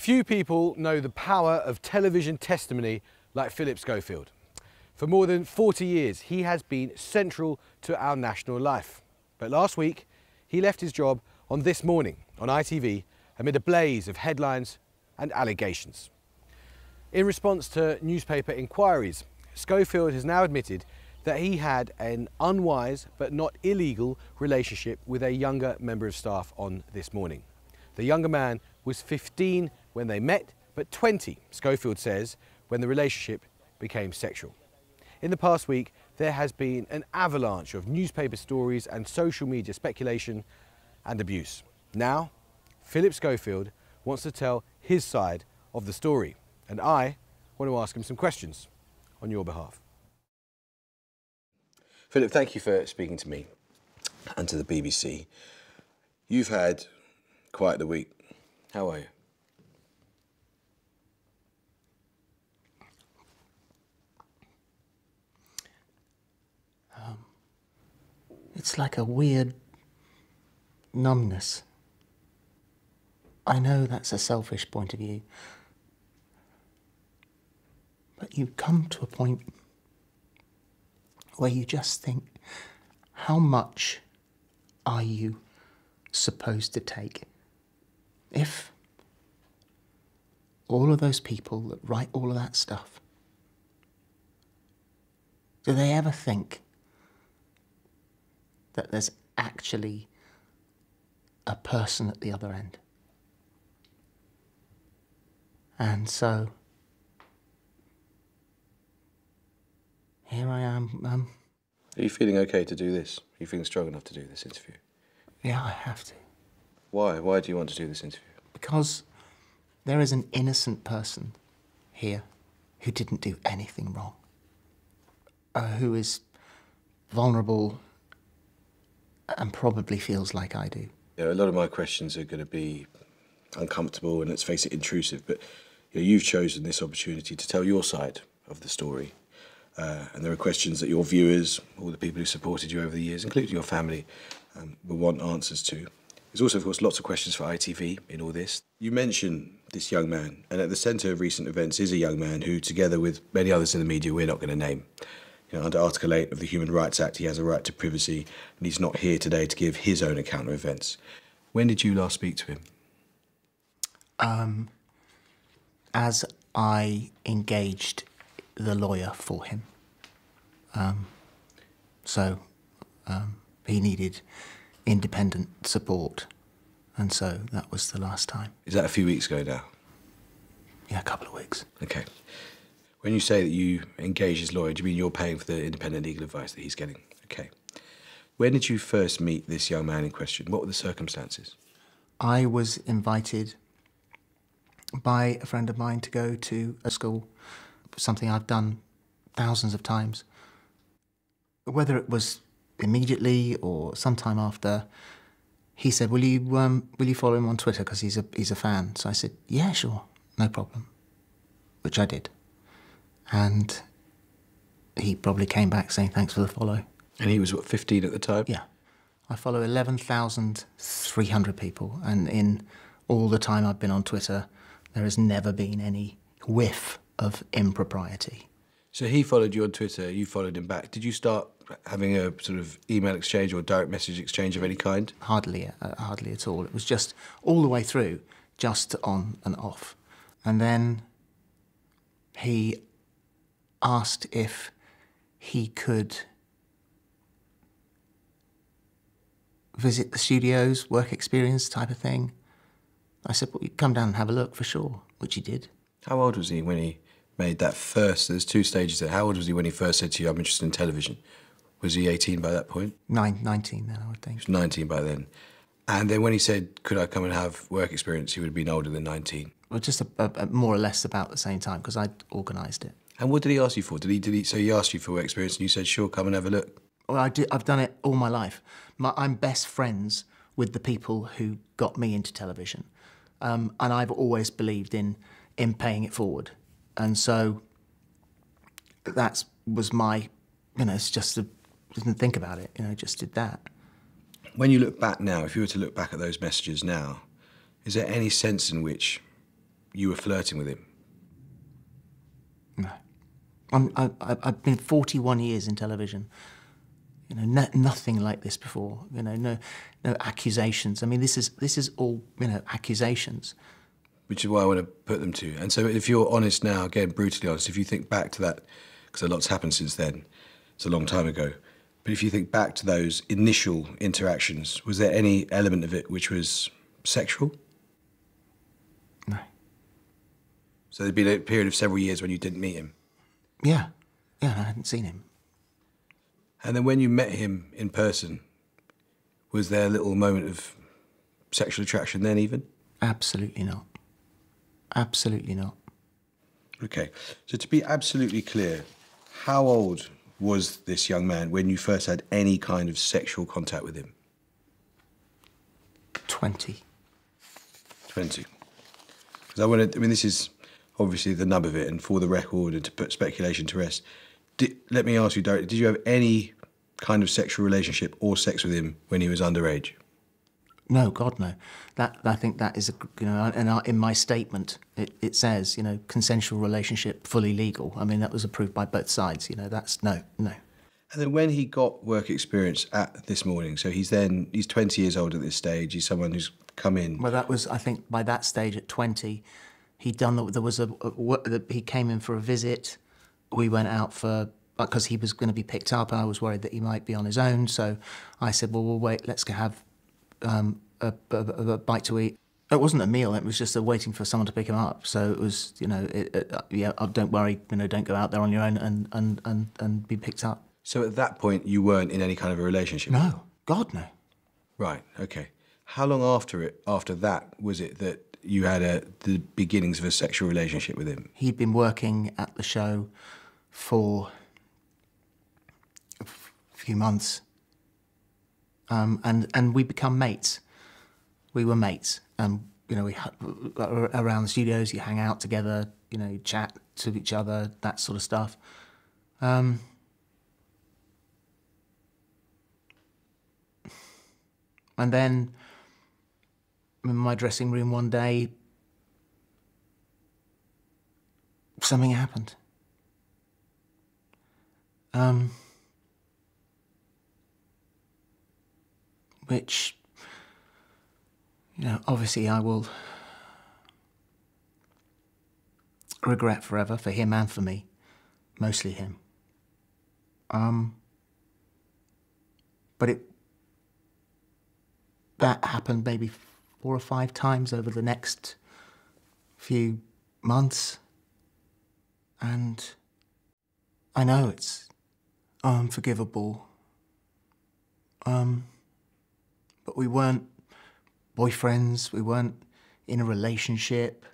Few people know the power of television testimony like Phillip Schofield. For more than 40 years, he has been central to our national life. But last week, he left his job on This Morning on ITV amid a blaze of headlines and allegations. In response to newspaper inquiries, Schofield has now admitted that he had an unwise but not illegal relationship with a younger member of staff on This Morning. The younger man was 15 when they met, but 20, Schofield says, when the relationship became sexual. In the past week, there has been an avalanche of newspaper stories and social media speculation and abuse. Now, Phillip Schofield wants to tell his side of the story, and I want to ask him some questions on your behalf. Phillip, thank you for speaking to me and to the BBC. You've had quite the week. How are you? It's like a weird numbness. I know that's a selfish point of view, but you come to a point where you just think, how much are you supposed to take? If all of those people that write all of that stuff, do they ever think that there's actually a person at the other end? And so, here I am. Are you feeling okay to do this? Are you feeling strong enough to do this interview? Yeah, I have to. Why? Why do you want to do this interview? Because there is an innocent person here who didn't do anything wrong, who is vulnerable and probably feels like I do. Yeah, a lot of my questions are going to be uncomfortable and, let's face it, intrusive, but you've chosen this opportunity to tell your side of the story. And there are questions that your viewers, all the people who supported you over the years, including your family, will want answers to. There's also, of course, lots of questions for ITV in all this. You mention this young man, and at the centre of recent events is a young man who, together with many others in the media we're not going to name, under Article 8 of the Human Rights Act, he has a right to privacy, and he's not here today to give his own account of events. When did you last speak to him? As I engaged the lawyer for him. He needed independent support, and so that was the last time. Is that a few weeks ago now? Yeah, a couple of weeks. Okay. When you say that you engage his lawyer, do you mean you're paying for the independent legal advice that he's getting? Okay. When did you first meet this young man in question? What were the circumstances? I was invited by a friend of mine to go to a school, something I've done thousands of times. Whether it was immediately or sometime after, he said, will you follow him on Twitter because he's a fan? So I said, yeah, sure, no problem, which I did. And he probably came back saying thanks for the follow. And he was, what, 15 at the time? Yeah. I follow 11,300 people, and in all the time I've been on Twitter, there has never been any whiff of impropriety. So he followed you on Twitter, you followed him back. Did you start having a sort of email exchange or direct message exchange of any kind? Hardly at all. It was just all the way through, just on and off. And then he asked if he could visit the studios, work experience type of thing. I said, well, you come down and have a look for sure, which he did. How old was he when he made that first, there's two stages there. How old was he when he first said to you, I'm interested in television? Was he 18 by that point? 19 then, I would think. He was 19 by then. And then when he said, could I come and have work experience, he would have been older than 19. Well, just more or less about the same time, because I'd organised it. And what did he ask you for? So he asked you for work experience and you said, sure, come and have a look? Well, I've done it all my life. I'm best friends with the people who got me into television. And I've always believed in paying it forward. And so that was my, it's just, didn't think about it, just did that. When you look back now, if you were to look back at those messages now, is there any sense in which you were flirting with him? No. I've been 41 years in television. You know, nothing like this before. You know, no accusations. I mean, this is all, you know, accusations. Which is why I want to put them to you. And so if you're honest now, again, brutally honest, if you think back to that, because a lot's happened since then, it's a long time ago, but if you think back to those initial interactions, was there any element of it which was sexual? No. So there'd been a period of several years when you didn't meet him? Yeah. Yeah, I hadn't seen him. And then when you met him in person, was there a little moment of sexual attraction then even? Absolutely not. Absolutely not. Okay, so to be absolutely clear, how old was this young man when you first had any kind of sexual contact with him? 20. 20. Because I mean, this is obviously the nub of it, and for the record, and to put speculation to rest, let me ask you directly, did you have any kind of sexual relationship or sex with him when he was underage? No, God, no. I think that is, you know, and in my statement, it says, you know, consensual relationship, fully legal. I mean, that was approved by both sides, you know, that's no. And then when he got work experience at This Morning, so he's 20 years old at this stage, he's someone who's come in. Well, that was, I think, by that stage at 20, he came in for a visit. We went out because he was going to be picked up, and I was worried that he might be on his own. So I said, well, we'll wait, let's go have a bite to eat. It wasn't a meal, it was just waiting for someone to pick him up. So it was, you know, don't worry, you know, don't go out there on your own and be picked up. So at that point, you weren't in any kind of a relationship? No, God, no. Right, okay. How long after that was it that you had the beginnings of a sexual relationship with him? He'd been working at the show for a few months, and we become mates. We were mates, and you know, around the studios, you hang out together, you know, you chat to each other, that sort of stuff. And then in my dressing room one day, something happened. Which, you know, obviously I will regret forever, for him and for me, mostly him. But that happened maybe 4 or 5 times over the next few months. And I know it's unforgivable. But we weren't boyfriends, we weren't in a relationship.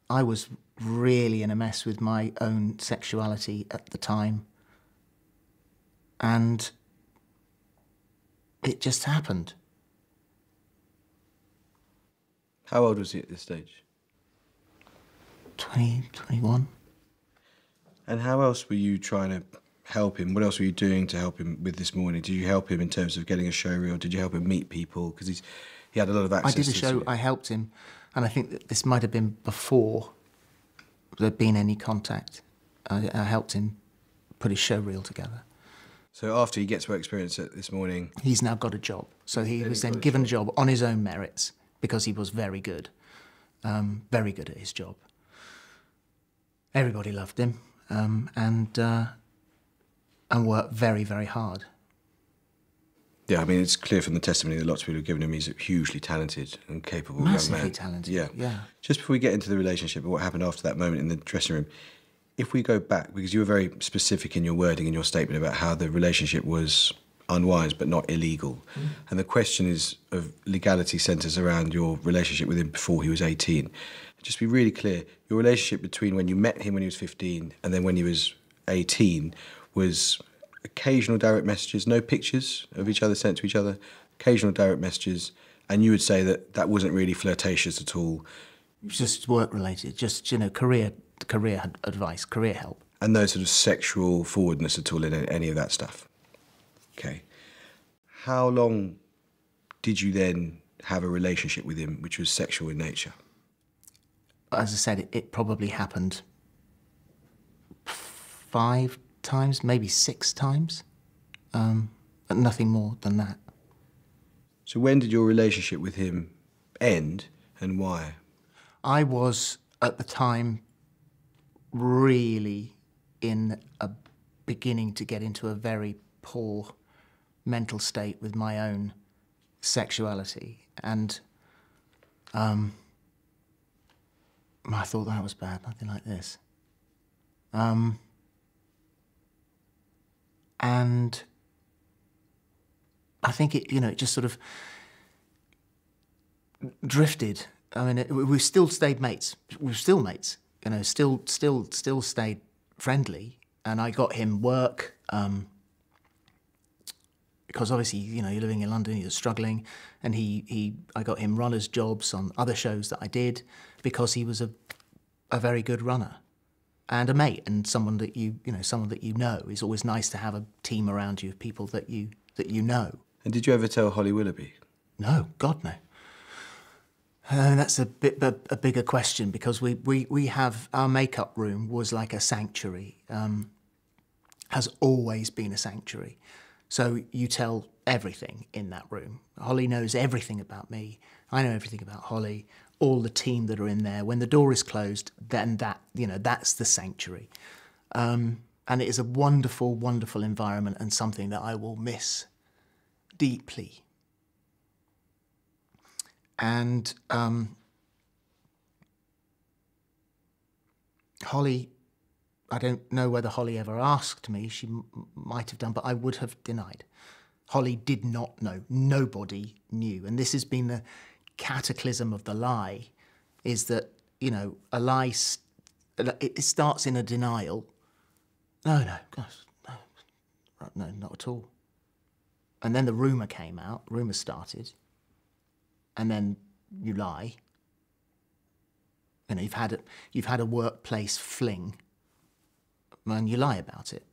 I was really in a mess with my own sexuality at the time. And it just happened. How old was he at this stage? 20, 21. And how else were you trying to help him? What else were you doing to help him with This Morning? Did you help him in terms of getting a show reel? Did you help him meet people? Because he had a lot of access. I did a show, I helped him, and I think that this might have been before there'd been any contact. I helped him put his show reel together. So after he gets work experience at This Morning... He's now got a job. So he was then given a job on his own merits, because he was very good at his job. Everybody loved him, and worked very, very hard. Yeah, I mean, it's clear from the testimony that lots of people have given him he's a hugely talented and capable young man. Massively talented, yeah. Just before we get into the relationship and what happened after that moment in the dressing room, if we go back, because you were very specific in your wording in your statement about how the relationship was unwise but not illegal, and the question is of legality centres around your relationship with him before he was 18. Just be really clear, your relationship between when you met him when he was 15 and then when he was 18 was occasional direct messages, no pictures of each other sent to each other, occasional direct messages, and you would say that that wasn't really flirtatious at all. Just work-related, just, you know, career advice, career help. And no sort of sexual forwardness at all in any of that stuff? Okay. How long did you then have a relationship with him which was sexual in nature? as I said, it probably happened 5 times, maybe 6 times, but nothing more than that. So when did your relationship with him end, and why? I was, at the time, really beginning to get into a very poor mental state with my own sexuality, and I thought that was bad, nothing like this. And I think it just sort of drifted. I mean, we still stayed mates. We were still mates. Still stayed friendly. And I got him work because obviously, you're living in London, you're struggling, and I got him runners' jobs on other shows that I did because he was a very good runner and a mate and someone that you know. It's always nice to have a team around you of people that you know. And did you ever tell Holly Willoughby? No, God no. That's a bigger question because we have, our makeup room was like a sanctuary, has always been a sanctuary. So you tell everything in that room. Holly knows everything about me. I know everything about Holly, all the team that are in there. When the door is closed, then that's the sanctuary. And it is a wonderful, wonderful environment and something that I will miss deeply. And Holly, I don't know whether Holly ever asked me, she might have done, but I would have denied. Holly did not know, nobody knew. And this has been the cataclysm of the lie, is that, a lie, it starts in a denial. No, gosh, no, not at all. And then the rumour came out, rumour started, and then you lie. You've had a workplace fling, and you lie about it.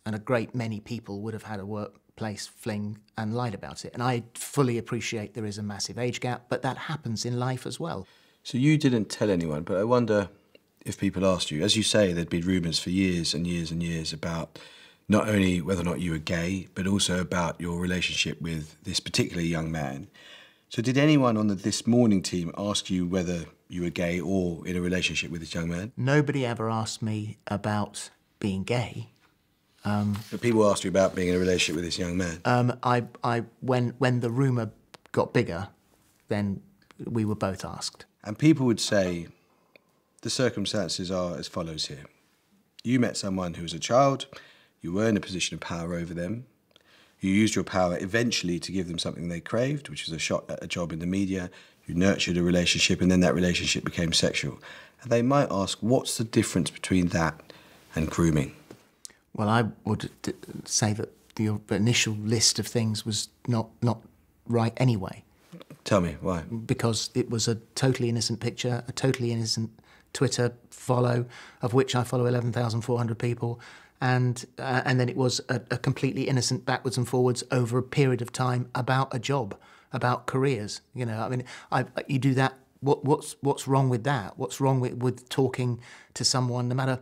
And a great many people would have had a workplace fling and lied about it. And I fully appreciate there is a massive age gap, but that happens in life as well. So you didn't tell anyone, but I wonder if people asked you. As you say, there'd been rumours for years and years and years about not only whether or not you were gay, but also about your relationship with this particular young man. So did anyone on the This Morning team ask you whether you were gay or in a relationship with this young man? Nobody ever asked me about being gay. But people asked you about being in a relationship with this young man? When the rumour got bigger, then we were both asked. And people would say the circumstances are as follows here. You met someone who was a child, you were in a position of power over them, you used your power eventually to give them something they craved, which was a shot at a job in the media, you nurtured a relationship, and then that relationship became sexual. And they might ask, what's the difference between that and grooming? Well, I would say that the initial list of things was not right anyway. Tell me, why? Because it was a totally innocent picture, a totally innocent Twitter follow, of which I follow 11,400 people, and then it was a completely innocent backwards and forwards over a period of time about a job, about careers. You do that. What's wrong with that? What's wrong with talking to someone, no matter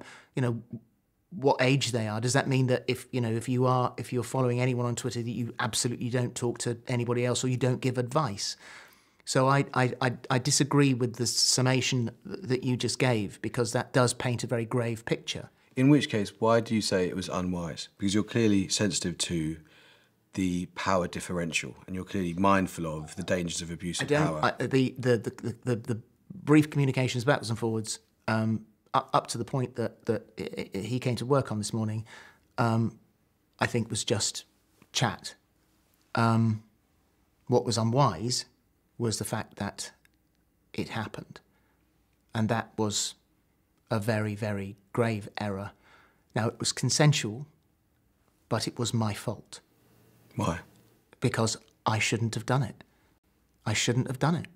what age they are? Does that mean that if you're following anyone on Twitter that you absolutely don't talk to anybody else or you don't give advice? So I disagree with the summation that you just gave, because that does paint a very grave picture. In which case, why do you say it was unwise? Because you're clearly sensitive to the power differential, and you're clearly mindful of the dangers of abuse of power. The brief communications backwards and forwards, up to the point that he came to work on this morning, I think was just chat. What was unwise was the fact that it happened, and that was a very, very grave error. Now, it was consensual, but it was my fault. Why? Because I shouldn't have done it. I shouldn't have done it.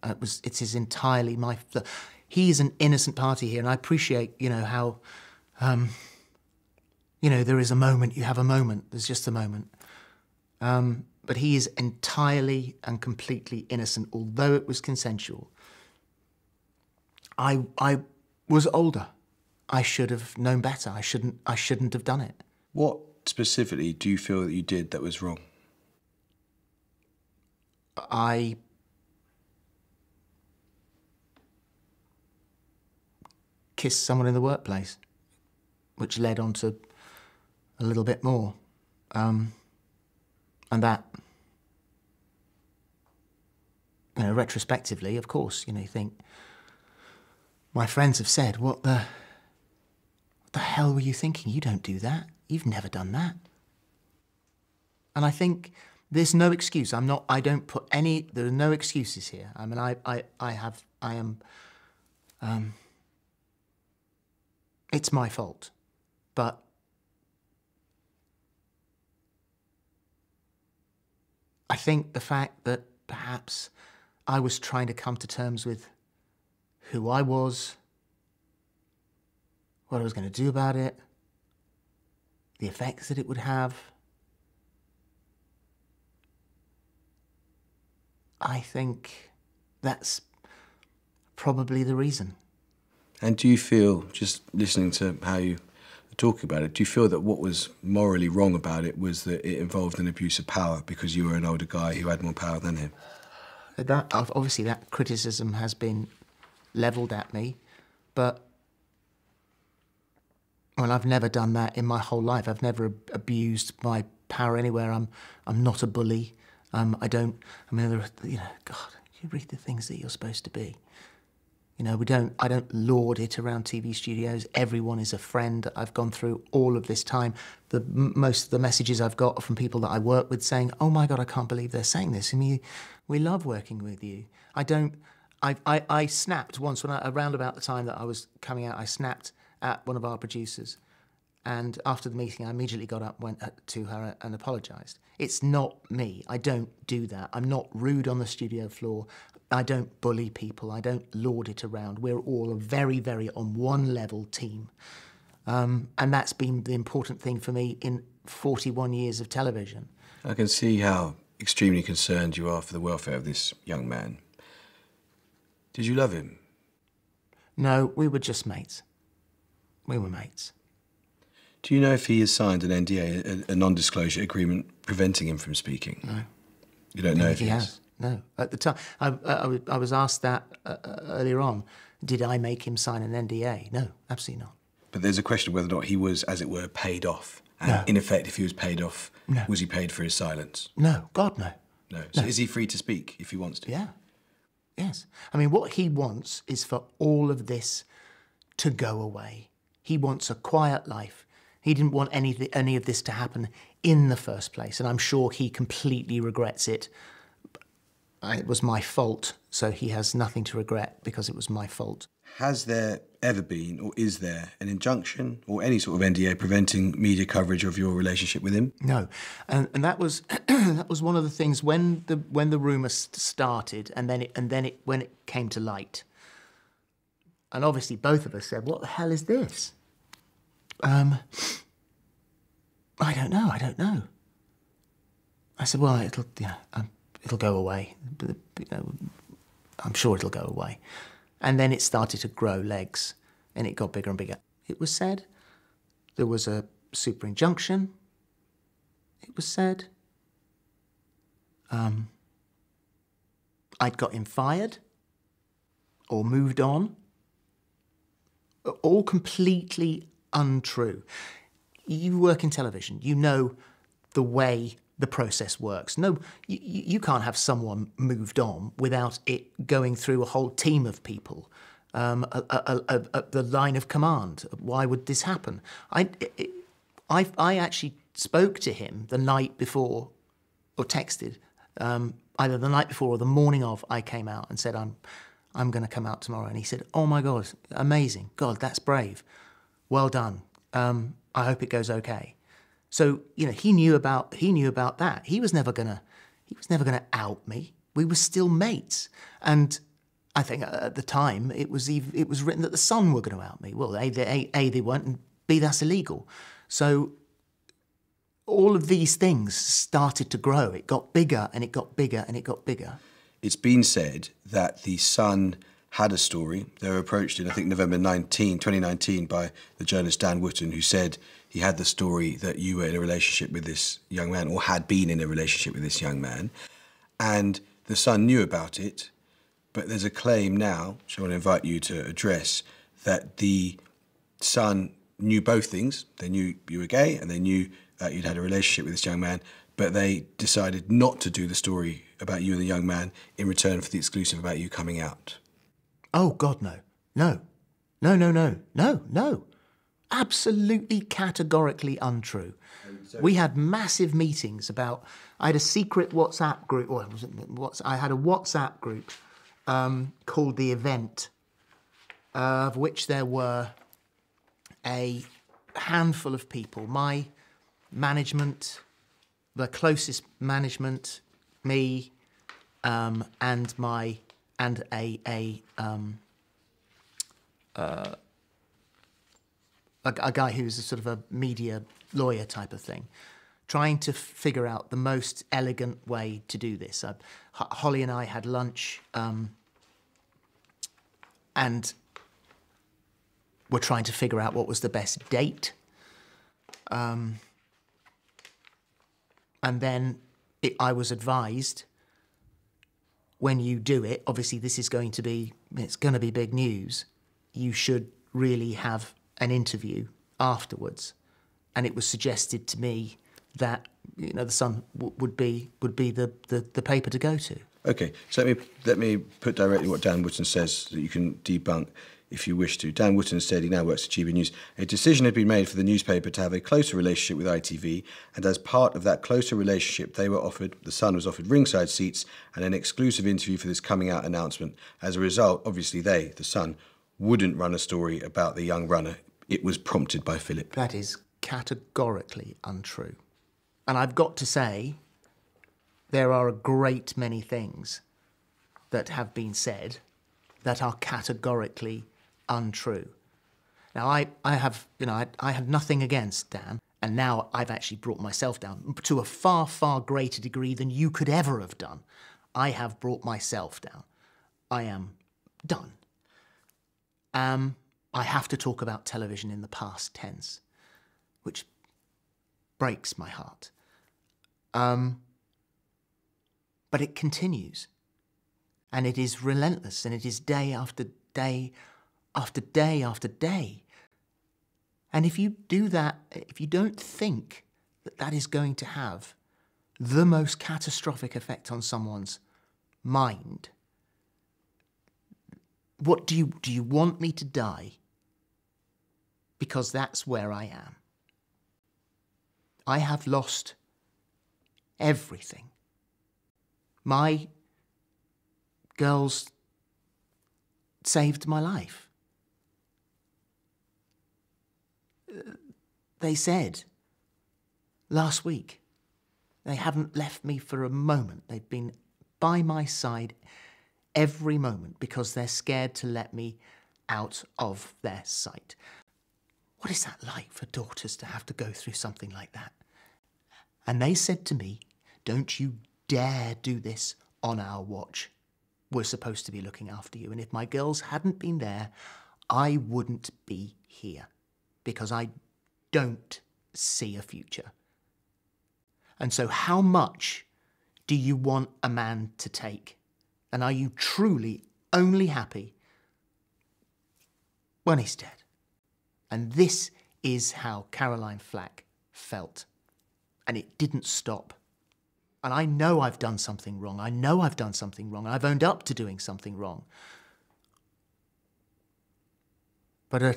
It is entirely my... He's an innocent party here, and I appreciate, how, there is a moment, you have a moment, there's just a moment. But he is entirely and completely innocent, although it was consensual. I was older. I should have known better. I shouldn't have done it. What specifically do you feel that you did that was wrong? I kissed someone in the workplace, which led on to a little bit more. And that, you know, retrospectively, of course, you know, you think, my friends have said, what the hell were you thinking? You don't do that. You've never done that. And I think there's no excuse. there are no excuses here. I mean, it's my fault, but I think the fact that perhaps I was trying to come to terms with who I was, what I was going to do about it, the effects that it would have, I think that's probably the reason. And do you feel, just listening to how you talk about it, do you feel that what was morally wrong about it was that it involved an abuse of power because you were an older guy who had more power than him? Obviously that criticism has been levelled at me, but well, I've never done that in my whole life. I've never abused my power anywhere. I'm not a bully. I mean, you know, God, you read the things that you're supposed to be. You know, I don't lord it around TV studios. Everyone is a friend. I've gone through all of this time. Most of the messages I've got are from people that I work with saying, oh my God, I can't believe they're saying this. I mean, we love working with you. I snapped once around about the time that I was coming out, I snapped at one of our producers. And after the meeting, I immediately got up, went to her and apologised. It's not me. I don't do that. I'm not rude on the studio floor. I don't bully people. I don't lord it around. We're all a very, very on one level team. And that's been the important thing for me in 41 years of television. I can see how extremely concerned you are for the welfare of this young man. Did you love him? No, we were just mates. We were mates. Do you know if he has signed an NDA, a non-disclosure agreement preventing him from speaking? No. You don't know if he has? No. At the time, I was asked that earlier on. Did I make him sign an NDA? No, absolutely not. But there's a question of whether or not he was, as it were, paid off. And No. in effect, if he was paid off, No. was he paid for his silence? No, God, no. No. So No. is he free to speak if he wants to? Yeah. Yes. I mean, what he wants is for all of this to go away. He wants a quiet life. He didn't want any of this to happen in the first place, and I'm sure he completely regrets it. It was my fault, so he has nothing to regret because it was my fault. Has there ever been, or is there, an injunction or any sort of NDA preventing media coverage of your relationship with him? No, and that was that was one of the things when the rumour started, and then when it came to light, and obviously both of us said, "What the hell is this?" I don't know. I said, well, it'll go away. You know, I'm sure it'll go away. And then it started to grow legs, and it got bigger and bigger. It was said there was a super injunction. It was said I'd got him fired or moved on. All completely untrue. You work in television. You know the way the process works. No, you can't have someone moved on without it going through a whole team of people, the line of command. Why would this happen? I actually spoke to him the night before, or texted, either the night before or the morning of I came out and said, I'm going to come out tomorrow. And he said, oh my God, amazing. God, that's brave. Well done. I hope it goes okay. So, you know, he knew about that. He was never gonna out me. We were still mates. And I think at the time it was written that the Sun were going to out me. Well, A, they weren't, and B, that's illegal. So all of these things started to grow. It got bigger and it got bigger and it got bigger. It's been said that the Sun had a story. They were approached in, I think, November 2019 by the journalist Dan Wootton, who said he had the story that you were in a relationship with this young man, or had been in a relationship with this young man. And the Sun knew about it, but there's a claim now, which I want to invite you to address, that the Sun knew both things. They knew you were gay and they knew you'd had a relationship with this young man, but they decided not to do the story about you and the young man in return for the exclusive about you coming out. Oh, God, no. No. No, no, no. No, no. Absolutely categorically untrue. We had massive meetings about... I had a secret WhatsApp group... I had a WhatsApp group called The Event, of which there were a handful of people. My management, the closest management, me, and a guy who's a sort of a media lawyer type of thing, trying to figure out the most elegant way to do this. Holly and I had lunch and were trying to figure out what was the best date. And then I was advised, when you do it, obviously this is going to be, it's going to be big news, you should really have an interview afterwards. And it was suggested to me that, you know, the Sun would be the paper to go to. Okay, so let me put directly what Dan Wootton says that you can debunk if you wish to. Dan Wootton said, he now works at GB News, a decision had been made for the newspaper to have a closer relationship with ITV, and as part of that closer relationship, the Sun was offered ringside seats and an exclusive interview for this coming out announcement. As a result, obviously the Sun, wouldn't run a story about the young runner. It was prompted by Phillip. That is categorically untrue. And I've got to say, there are a great many things that have been said that are categorically untrue. Now, I have nothing against Dan, and now I've actually brought myself down to a far, far greater degree than you could ever have done. I have brought myself down. I am done. I have to talk about television in the past tense, which breaks my heart. But it continues, and it is relentless, and it is day after day after day after day. And if you do that, if you don't think that that is going to have the most catastrophic effect on someone's mind, what do you want me to die? Because that's where I am. I have lost everything. My girls saved my life. They said last week they haven't left me for a moment. They've been by my side every moment because they're scared to let me out of their sight. What is that like for daughters to have to go through something like that? And they said to me, don't you dare do this on our watch. We're supposed to be looking after you. And if my girls hadn't been there, I wouldn't be here because I don't see a future. And so how much do you want a man to take? And are you truly only happy when he's dead? And this is how Caroline Flack felt. And it didn't stop. And I know I've done something wrong. I know I've done something wrong. I've owned up to doing something wrong. But a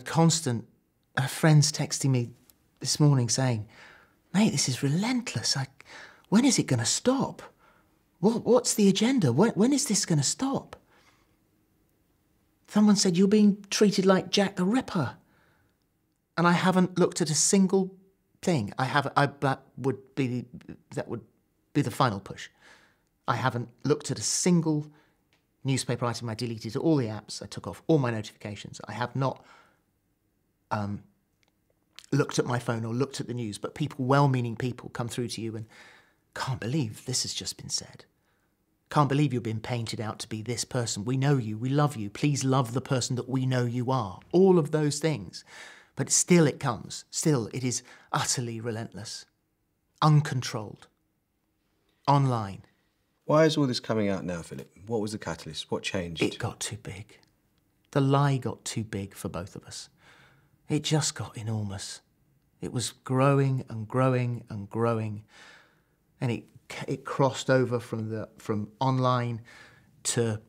friend's texting me this morning saying, mate, this is relentless. When is it going to stop? What's the agenda? When is this going to stop? Someone said, you're being treated like Jack the Ripper. And I haven't looked at a single thing. That would be the final push. I haven't looked at a single newspaper item. I deleted all the apps. I took off all my notifications. I have not looked at my phone or looked at the news, but people, well-meaning people, come through to you and can't believe this has just been said. Can't believe you've been painted out to be this person. We know you, we love you. Please love the person that we know you are. All of those things. But still it comes. Still it is utterly relentless, uncontrolled, online. Why is all this coming out now, Philip? What was the catalyst? What changed? It got too big. The lie got too big for both of us. It just got enormous. It was growing and growing and growing, and it crossed over from online to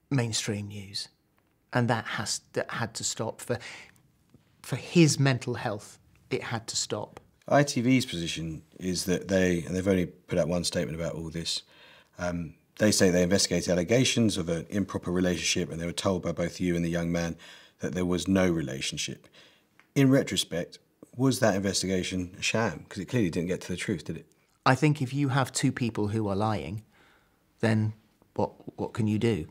mainstream news, and that had to stop for his mental health. It had to stop. ITV's position is that they've only put out one statement about all this. They say they investigated allegations of an improper relationship, and they were told by both you and the young man that there was no relationship. In retrospect, was that investigation a sham? Because it clearly didn't get to the truth, did it? I think if you have two people who are lying, then what can you do?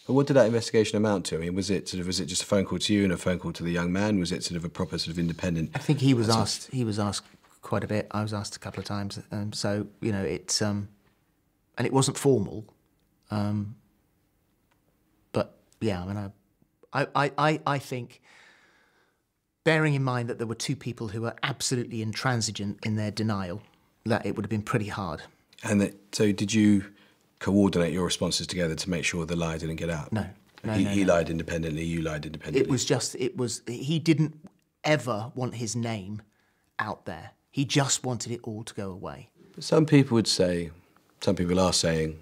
But what did that investigation amount to? I mean, was it just a phone call to you and a phone call to the young man? Was it sort of a proper sort of independent? I think he was asked. He was asked quite a bit. I was asked a couple of times. So you know, it's and it wasn't formal. But yeah, I mean, I think, bearing in mind that there were two people who were absolutely intransigent in their denial, that it would have been pretty hard. And so did you coordinate your responses together to make sure the lie didn't get out? No. He lied independently, you lied independently. He didn't ever want his name out there. He just wanted it all to go away. But some people are saying,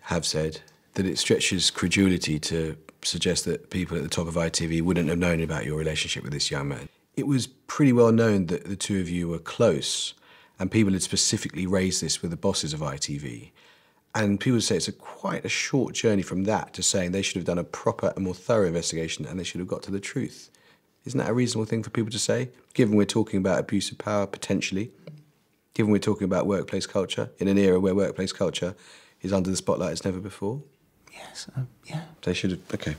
have said, that it stretches credulity to suggest that people at the top of ITV wouldn't have known about your relationship with this young man. It was pretty well known that the two of you were close, and people had specifically raised this with the bosses of ITV. And people say it's quite a short journey from that to saying they should have done a proper and more thorough investigation and they should have got to the truth. Isn't that a reasonable thing for people to say, given we're talking about abuse of power, potentially, given we're talking about workplace culture, in an era where workplace culture is under the spotlight as never before? Yes, yeah. They should have, okay.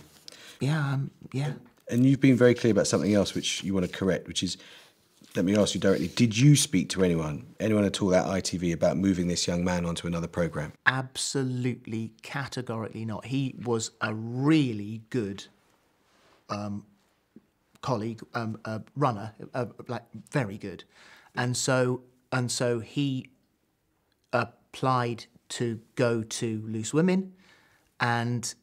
Yeah, yeah. And you've been very clear about something else which you want to correct, which is, let me ask you directly, did you speak to anyone at all at ITV about moving this young man onto another programme? Absolutely, categorically not. He was a really good colleague, runner, like very good. And so he applied to go to Loose Women and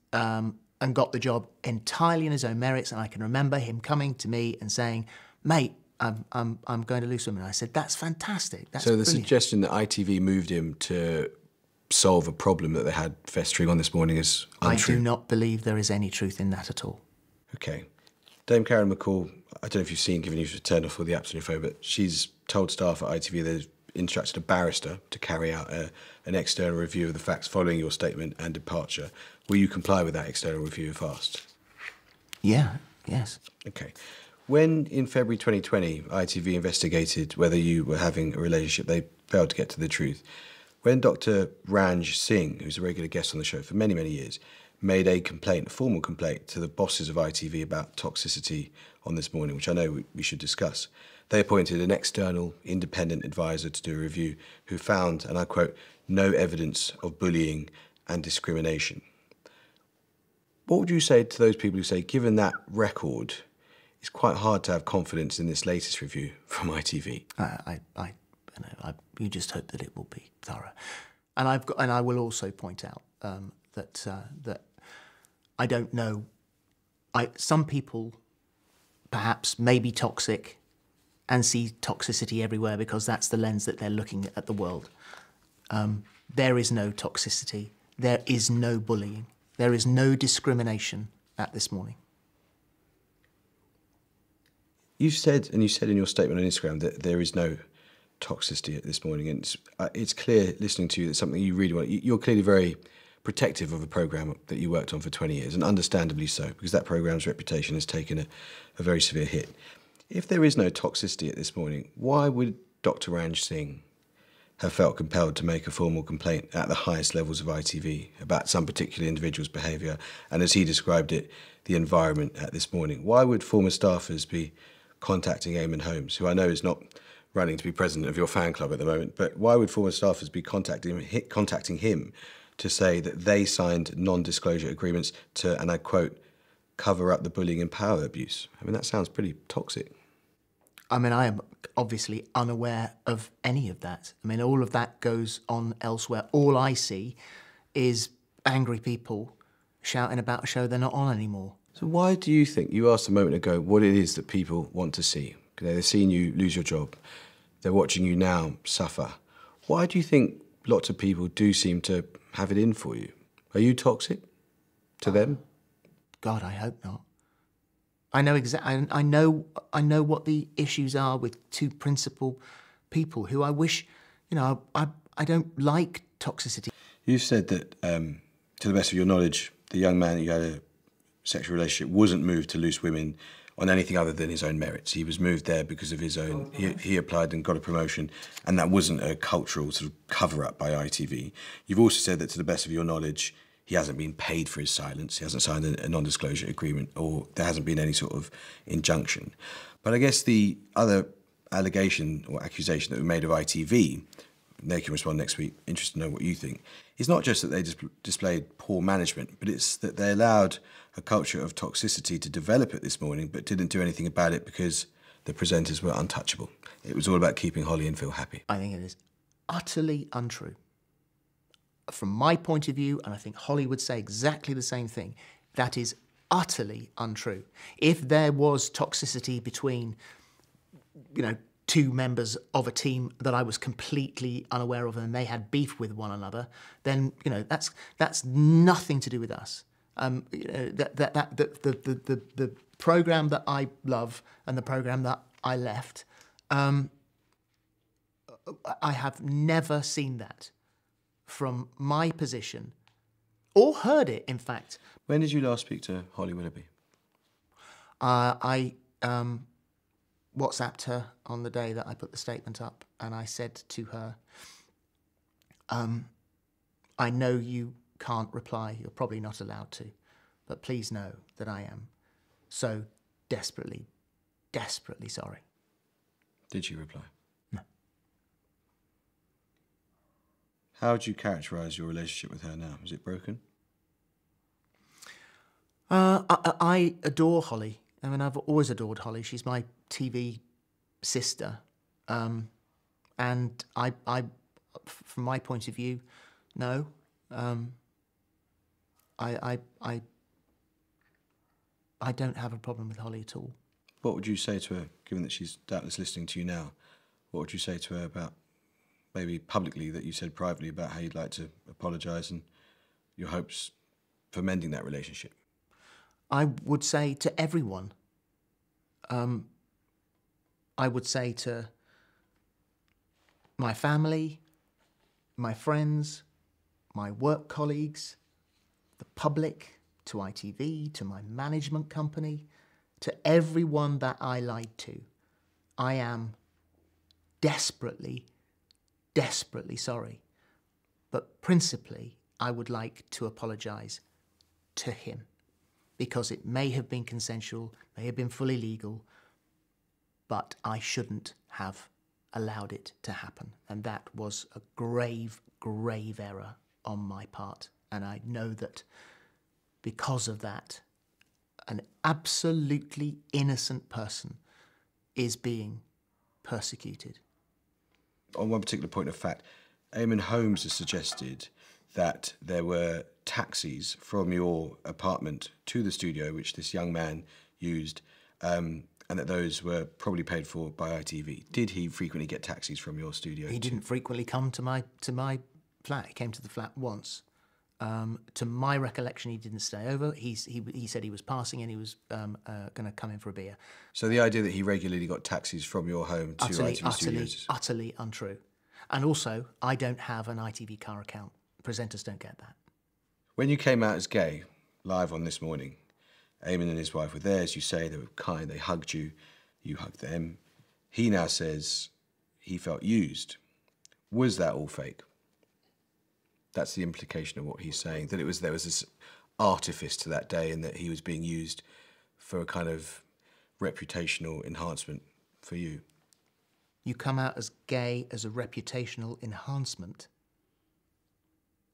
got the job entirely on his own merits. And I can remember him coming to me and saying, "Mate, I'm going to Loose Women." And I said, "That's fantastic. That's so the brilliant." Suggestion that ITV moved him to solve a problem that they had festering on this morning is untrue. I do not believe there is any truth in that at all. Okay. Dame Karen McCall, I don't know if you've seen, given you've turned off all the apps on your phone, but she's told staff at ITV they've instructed a barrister to carry out an external review of the facts following your statement and departure. Will you comply with that external review if asked? Yeah, yes. Okay. When, in February 2020, ITV investigated whether you were having a relationship, they failed to get to the truth. When Dr. Ranj Singh, who's a regular guest on the show for many, many years, made a complaint, a formal complaint, to the bosses of ITV about toxicity on This Morning, which I know we should discuss, they appointed an external independent advisor to do a review who found, and I quote, "no evidence of bullying and discrimination." What would you say to those people who say, given that record, it's quite hard to have confidence in this latest review from ITV? You just hope that it will be thorough, and I will also point out that I don't know. Some people perhaps may be toxic and see toxicity everywhere because that's the lens that they're looking at the world. There is no toxicity. There is no bullying. There is no discrimination at This Morning. You said in your statement on Instagram that there is no toxicity at This Morning, and it's clear listening to you that something you really want. You're clearly very protective of a programme that you worked on for 20 years, and understandably so, because that programme's reputation has taken a very severe hit. If there is no toxicity at This Morning, why would Dr. Ranj Singh have felt compelled to make a formal complaint at the highest levels of ITV about some particular individual's behaviour and, as he described it, the environment at This Morning? Why would former staffers be contacting Eamon Holmes, who I know is not running to be president of your fan club at the moment, but why would former staffers be contacting him to say that they signed non-disclosure agreements to, and I quote, cover up the bullying and power abuse? I mean, that sounds pretty toxic. I mean, I am obviously unaware of any of that. I mean, all of that goes on elsewhere. All I see is angry people shouting about a show they're not on anymore. So why do you think, you asked a moment ago, what it is that people want to see? They're seeing you lose your job. They're watching you now suffer. Why do you think lots of people do seem to have it in for you? Are you toxic to them? God, I hope not. I know I know what the issues are with two principal people who I wish, you know, I don't like toxicity. You said that, to the best of your knowledge, the young man that you had a sexual relationship wasn't moved to Loose Women on anything other than his own merits. He was moved there because of his own... He applied and got a promotion, and that wasn't a cultural sort of cover-up by ITV. You've also said that, to the best of your knowledge, he hasn't been paid for his silence. He hasn't signed a non-disclosure agreement, or there hasn't been any sort of injunction. But I guess the other allegation or accusation that we made of ITV, they can respond next week, interested to know what you think, is not just that they displayed poor management, but it's that they allowed a culture of toxicity to develop at This Morning, but didn't do anything about it because the presenters were untouchable. It was all about keeping Holly and Phil happy. I think it is utterly untrue. From my point of view, and I think Holly would say exactly the same thing, that is utterly untrue. If there was toxicity between, you know, two members of a team that I was completely unaware of and they had beef with one another, then, you know, that's nothing to do with us. You know, the programme that I love and the programme that I left, I have never seen that from my position, or heard it, in fact. When did you last speak to Holly Willoughby? I WhatsApped her on the day that I put the statement up, and I said to her, I know you can't reply, you're probably not allowed to, but please know that I am so desperately, desperately sorry. Did she reply? No. How would you characterise your relationship with her now? Is it broken? I adore Holly. I mean, I've always adored Holly. She's my TV sister. And I, from my point of view, no. I don't have a problem with Holly at all. What would you say to her, given that she's doubtless listening to you now? What would you say to her about, maybe publicly, that you said privately, about how you'd like to apologise and your hopes for mending that relationship? I would say to everyone, I would say to my family, my friends, my work colleagues, the public, to ITV, to my management company, to everyone that I lied to, I am desperately, desperately sorry. But principally, I would like to apologise to him, because it may have been consensual, may have been fully legal, but I shouldn't have allowed it to happen. And that was a grave, grave error on my part. And I know that because of that, an absolutely innocent person is being persecuted. On one particular point of fact, Eamon Holmes has suggested that there were taxis from your apartment to the studio, which this young man used, and that those were probably paid for by ITV. Did he frequently get taxis from your studio? He didn't frequently come to my flat. He came to the flat once. To my recollection, he didn't stay over. He said he was passing and he was going to come in for a beer. So the idea that he regularly got taxis from your home to ITV studios... Utterly untrue. And also, I don't have an ITV car account. Presenters don't get that. When you came out as gay, live on This Morning, Eamon and his wife were there, as you say, they were kind, they hugged you, you hugged them. He now says he felt used. Was that all fake? That's the implication of what he's saying, that there was this artifice to that day and that he was being used for a kind of reputational enhancement for you. you come out as gay as a reputational enhancement.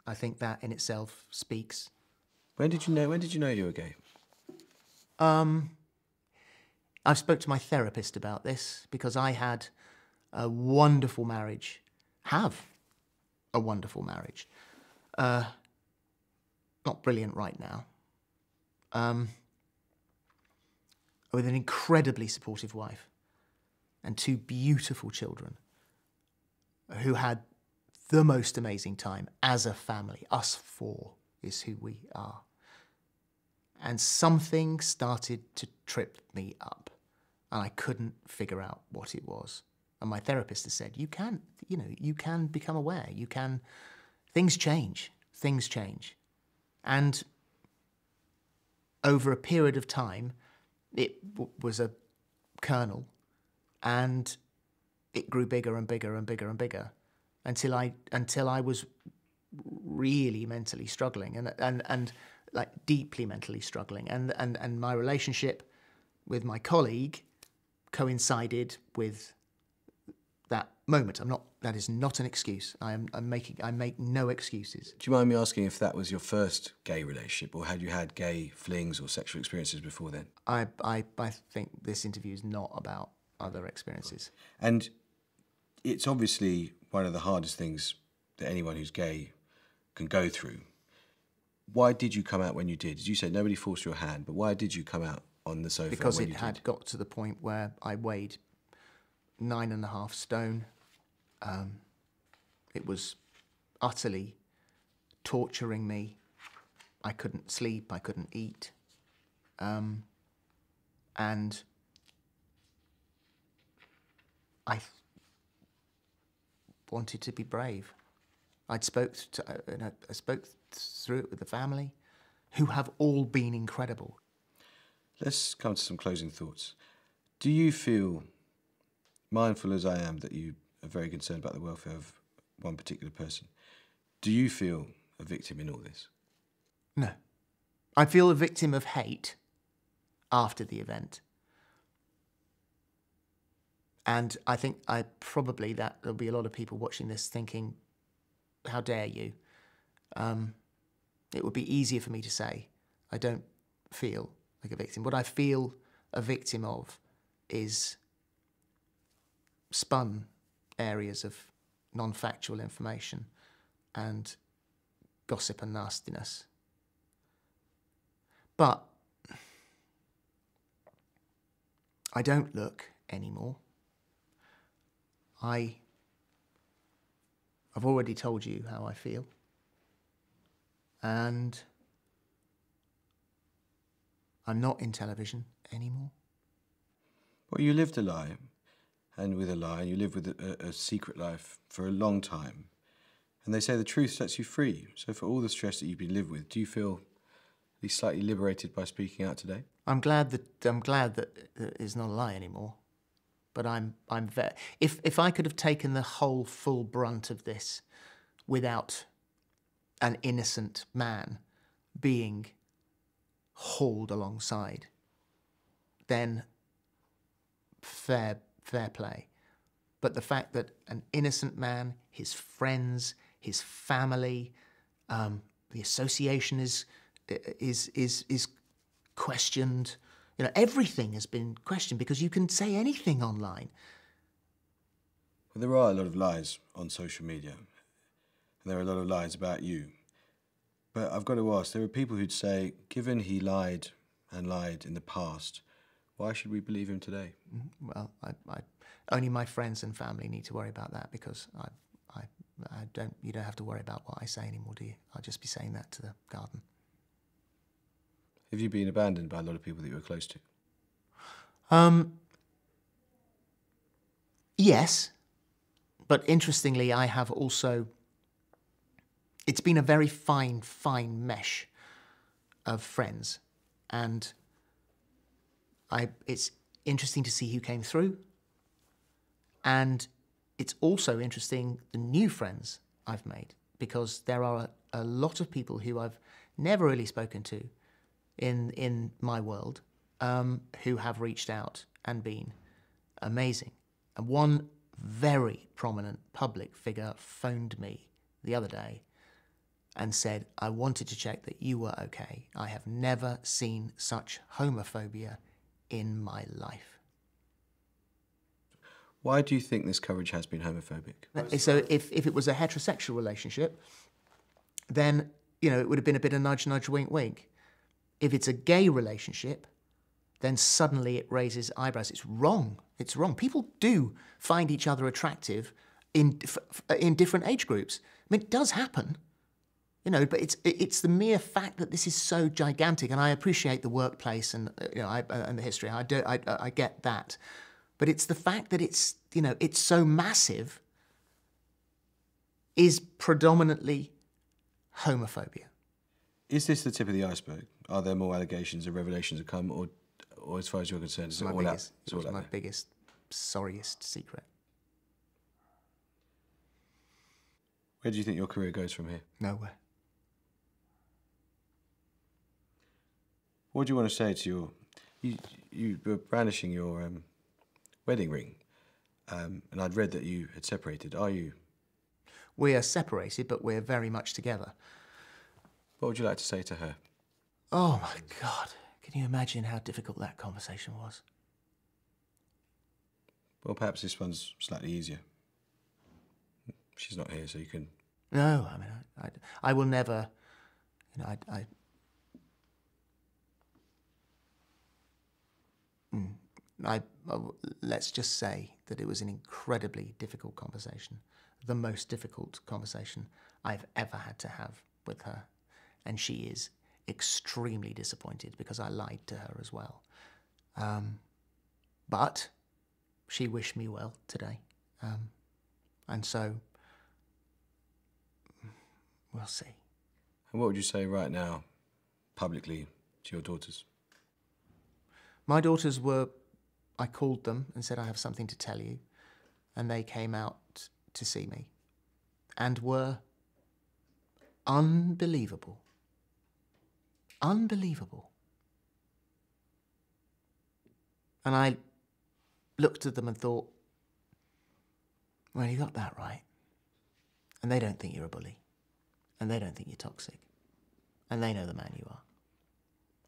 I think that in itself speaks. When did you know you were gay? I've spoke to my therapist about this because I had a wonderful marriage, have a wonderful marriage. Not brilliant right now. With an incredibly supportive wife and 2 beautiful children who had the most amazing time as a family. Us 4 is who we are. And something started to trip me up, and I couldn't figure out what it was. And my therapist has said, you can become aware. Things change. And over a period of time, it was a kernel, and it grew bigger and bigger and bigger and bigger until I was really mentally struggling and like deeply mentally struggling. And my relationship with my colleague coincided with that moment. That is not an excuse. I make no excuses. Do you mind me asking if that was your first gay relationship, or had you had gay flings or sexual experiences before then? I think this interview is not about other experiences. And it's obviously one of the hardest things that anyone who's gay can go through. Why did you come out when you did? As you said, nobody forced your hand, but why did you come out on the sofa? Because it had got to the point where I weighed 9.5 stone. It was utterly torturing me. I couldn't sleep, I couldn't eat. And I wanted to be brave. I spoke through it with the family, who have all been incredible. Let's come to some closing thoughts. Do you feel, mindful as I am that you are very concerned about the welfare of one particular person, do you feel a victim in all this? No. I feel a victim of hate after the event. And I think that there'll be a lot of people watching this thinking, how dare you? It would be easier for me to say, I don't feel like a victim. What I feel a victim of is spun areas of non-factual information and gossip and nastiness. But I don't look anymore. I've already told you how I feel. And I'm not in television anymore. Well, you lived a lie, and with a lie, you lived with a secret life for a long time. And they say the truth sets you free. So for all the stress that you've been lived with, do you feel at least slightly liberated by speaking out today? I'm glad that it's not a lie anymore. But if I could have taken the whole full brunt of this without an innocent man being hauled alongside, then fair play. But the fact that an innocent man, his friends, his family, the association is questioned. You know, everything has been questioned because you can say anything online. Well, there are a lot of lies on social media, and there are a lot of lies about you. But I've got to ask, there are people who'd say, given he lied and lied in the past, why should we believe him today? Well, only my friends and family need to worry about that, because you don't have to worry about what I say anymore, do you? I'll just be saying that to the garden. Have you been abandoned by a lot of people that you were close to? Yes, but interestingly, I have also... It's been a very fine mesh of friends, and it's interesting to see who came through, and it's also interesting the new friends I've made, because there are a lot of people who I've never really spoken to in my world, who have reached out and been amazing. And one very prominent public figure phoned me the other day and said, I wanted to check that you were okay. I have never seen such homophobia in my life. Why do you think this coverage has been homophobic? So if it was a heterosexual relationship, then, you know, it would have been a bit of nudge, nudge, wink, wink. If it's a gay relationship, then suddenly it raises eyebrows. It's wrong. It's wrong. People do find each other attractive in different age groups. I mean, it does happen, you know, but it's the mere fact that this is so gigantic. And I appreciate the workplace and, you know, and the history. I get that. But it's the fact that it's, you know, it's so massive is predominantly homophobia. Is this the tip of the iceberg? Are there more allegations or revelations to come, or as far as you're concerned, is it all out? It was my biggest, sorriest secret. Where do you think your career goes from here? Nowhere. What do you want to say to you were brandishing your wedding ring, and I'd read that you had separated. Are you? We are separated, but we're very much together. What would you like to say to her? Oh my God. Can you imagine how difficult that conversation was? Well, perhaps this one's slightly easier. She's not here, so you can... No, I mean, I will never, you know, let's just say that it was an incredibly difficult conversation, the most difficult conversation I've ever had to have with her. And she is extremely disappointed because I lied to her as well. But she wished me well today. And so, we'll see. And what would you say right now, publicly, to your daughters? My daughters were, I called them and said, I have something to tell you. And they came out to see me and were unbelievable. Unbelievable. And I looked at them and thought, well, you got that right. And they don't think you're a bully. And they don't think you're toxic. And they know the man you are.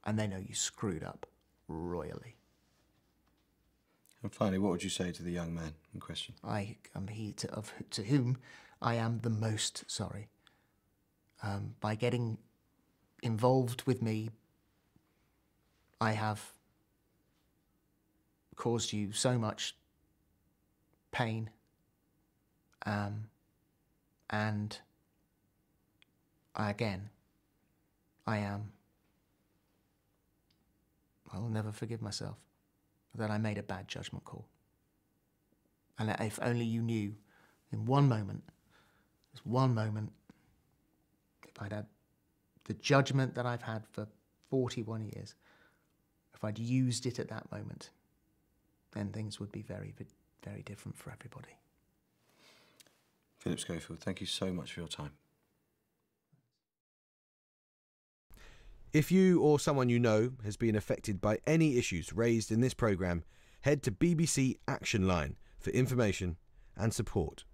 And they know you screwed up royally. And finally, what would you say to the young man in question? I am he to whom I am the most sorry. By getting involved with me, I have caused you so much pain, and I'll never forgive myself that I made a bad judgment call. And if only you knew in one moment, just one moment, if I'd had the judgment that I've had for 41 years, if I'd used it at that moment, then things would be very, very different for everybody. Phillip Schofield, thank you so much for your time. If you or someone you know has been affected by any issues raised in this programme, head to BBC Action Line for information and support.